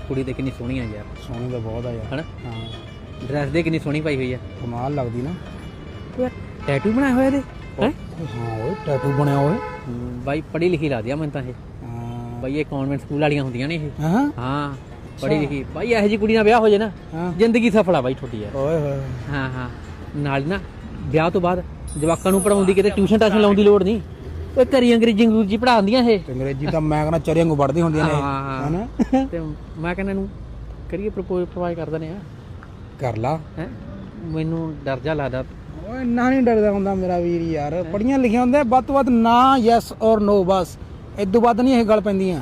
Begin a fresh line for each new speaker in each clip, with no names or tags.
ਕੁੜੀ ਤੇ ਕਿੰਨੀ ਸੋਹਣੀ ਆ ਯਾਰ।
ਸੋਹਣੀ ਤਾਂ ਬਹੁਤ ਆ ਯਾਰ।
ਹਨਾ
ਹਾਂ
ਡਰੈਸ ਦੇ ਕਿੰਨੀ ਸੋਹਣੀ ਪਾਈ ਹੋਈ ਆ।
ਕਮਾਲ ਲੱਗਦੀ ਨਾ।
ਯਾਰ ਟੈਟੂ ਬਣਾਇਆ ਹੋਇਆ ਇਹਦੇ ਹੈ।
ਹਾਂ ਓਏ ਟੈਟੂ ਬਣਿਆ ਓਏ।
ਬਾਈ ਪੜ੍ਹੀ ਲਿਖੀ ਲੱਗਦੀ ਆ ਮੈਨੂੰ ਤਾਂ ਇਹ।
ਹਾਂ
ਬਾਈ ਇਹ ਕਨਵੈਂਟ ਸਕੂਲ ਵਾਲੀਆਂ ਹੁੰਦੀਆਂ ਨੇ ਇਹ।
ਹਾਂ
ਹਾਂ ਪੜ੍ਹੀ ਲਿਖੀ ਬਾਈ ਇਹੋ ਜਿਹੀ ਕੁੜੀ ਨਾਲ ਵਿਆਹ ਹੋ ਜੇ ਨਾ
ਹਾਂ।
ਜ਼ਿੰਦਗੀ ਸਫਲ ਆ ਬਾਈ ਤੁਹਾਡੀ ਯਾਰ।
ਓਏ ਹੋਏ
ਹਾਂ ਹਾਂ ਨਾਲ ਨਾ ਵਿਆਹ ਤੋਂ ਬਾਅਦ ਜਵਾਕਾਂ ਨੂੰ ਪੜਾਉਣ ਦੀ ਕਿਤੇ ਟਿਊਸ਼ਨ ਟਾਸ਼ਨ ਲਾਉਣ ਦੀ ਲੋੜ ਨਹੀਂ। ਉਹ ਘਰੀ ਅੰਗਰੇਜ਼ੀ ਪੜ੍ਹਾਉਂਦੀਆਂ ਇਹ।
ਅੰਗਰੇਜ਼ੀ ਤਾਂ ਮੈਂ ਕਹਿੰਦਾ ਚਰੀਆਂ ਨੂੰ ਵੜਦੀ ਹੁੰਦੀਆਂ ਨੇ
ਹਾਂ
ਹਨਾ।
ਤੇ ਮੈਂ ਕਹਿੰਦਾ ਇਹਨੂੰ ਕਰੀਏ ਪ੍ਰਪੋਜ਼ ਕਰ ਦਿੰਦੇ ਆ।
ਕਰ ਲਾ।
ਹੈ ਮੈਨੂੰ ਡਰ ਜਾ ਲੱਗਦਾ।
ਓਏ ਇੰਨਾ ਨਹੀਂ ਡਰਦਾ ਹੁੰਦਾ ਮੇਰਾ ਵੀਰ ਯਾਰ। ਪੜੀਆਂ ਲਿਖੀਆਂ ਹੁੰਦੇ ਵੱਧ ਤੋਂ ਵੱਧ ਨਾ ਯੈਸ ਔਰ ਨੋ ਬਸ। ਇਦੋਂ ਵੱਧ ਨਹੀਂ ਇਹ ਗੱਲ ਪੈਂਦੀਆਂ।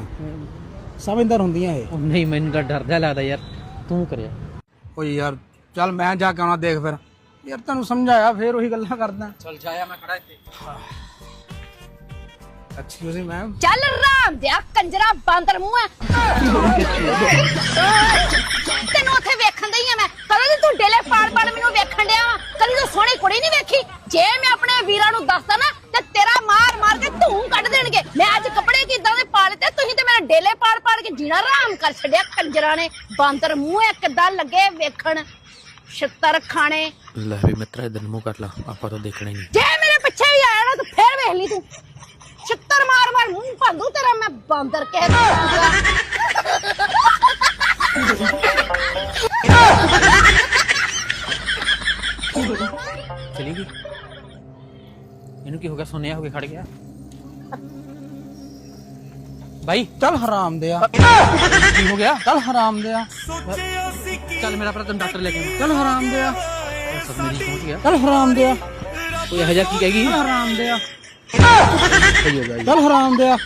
ਸਮਝਦਾਰ ਹੁੰਦੀਆਂ ਇਹ।
ਉਹ ਨਹੀਂ ਮੈਨੂੰ ਤਾਂ ਡਰ ਜਾ ਲੱਗਦਾ ਯਾਰ ਤੂੰ ਕਰਿਆ।
ਓਏ ਯਾਰ ਚੱਲ ਮੈਂ ਜਾ ਕੇ ਆਉਣਾ ਦੇਖ ਫਿਰ ਯਾਰ ਤੈਨੂੰ ਸਮਝਾਇਆ ਫੇਰ ਉਹੀ ਗੱਲਾਂ ਕਰਦਾ।
ਚੱਲ ਜਾਇਆ ਮੈਂ ਖੜਾ ਇੱਥੇ।
Excuse me ma'am.
ਚੱਲ ਰਾਮ ਦਿਆ ਕੰਜਰਾ ਬਾਂਦਰ ਮੂੰਹ ਹੈ। ਤੈਨੂੰ ਉੱਥੇ ਵੇਖਣ ਦਈ ਆ ਮੈਂ ਕਦੋਂ ਦੀ ਤੂੰ ਡੇਲੇ ਪਾੜ ਮੈਨੂੰ ਵੇਖਣ ਡਿਆ ਵਾ। ਕਦੀ ਤੂੰ ਸੋਹਣੀ ਕੁੜੀ ਨਹੀਂ ਵੇਖੀ। ਜੇ ਮੈਂ ਆਪਣੇ ਵੀਰਾਂ ਨੂੰ ਦੱਸਦਾ ਨਾ ਤੇ ਤੇਰਾ ਮਾਰ ਕੇ ਧੂੰ ਕੱਢ ਦੇਣਗੇ। ਮੈਂ ਅੱਜ ਕੱਪੜੇ ਕਿਦਾਂ ਦੇ ਪਾ ਲਏ ਤੁਸੀਂ ਤੇ ਮੇਰੇ ਡੇਲੇ ਪਾੜ ਕੇ ਜੀਣਾ ਆਰਾਮ ਕਰ ਛੱਡਿਆ ਕੰਜਰਾਂ ਨੇ। ਬਾਂਦਰ ਮੂੰਹ ਹੈ ਕਿੱਦਾਂ ਲੱਗੇ ਵੇਖਣ ਛਿੱਤਰ ਖਾਣੇ।
ਲੈ ਵੀ ਮਿੱਤਰਾ ਇਧਰ ਮੂੰਹ ਕਰ ਲਾ ਆਪਾਂ ਤਾਂ ਦੇਖਣਾ ਹੀ ਨਹੀਂ।
ਜੇ ਮੇਰੇ ਪਿੱਛੇ ਵੀ ਆਇਆ ਨਾ ਤਾਂ ਫੇਰ ਵੇਖ ਲਈ ਤੂੰ ਛਿੱਤਰ ਮਾਰ ਮੂੰਹ ਭੰਦੂ ਤੇਰਾ ਮੈਂ ਬਾਂਦਰ ਕਹਿ
ਚਲੀ ਗਈ। ਇਹਨੂੰ ਕੀ ਹੋ ਗਿਆ ਸੁਣਿਆ ਹੋ ਕੇ ਖੜ ਗਿਆ। ਭਾਈ
ਚੱਲ ਹਰਾਮ ਦਿਆ।
ਕੀ ਹੋ ਗਿਆ।
ਚੱਲ ਹਰਾਮ ਦਿਆ।
ਚੱਲ ਮੇਰਾ ਭਰਾ ਤੈਨੂੰ ਡਾਕਟਰ ਲੈ ਕੇ ਆਉਣਾ।
ਚੱਲ ਹਰਾਮ ਦਿਆ।
ਸਭ ਮੇਰੀ ਪਹੁੰਚ ਗਿਆ।
ਚੱਲ ਹਰਾਮ ਦਿਆ।
ਕੋਈ ਇਹੋ ਜਿਹਾ ਕੀ ਕਹੇਗੀ।
ਹਰਾਮ ਦਿਆ।
ਸਹੀ ਹੋ ਗਿਆ
ਚੱਲ ਹਰਾਮ ਦਿਆ।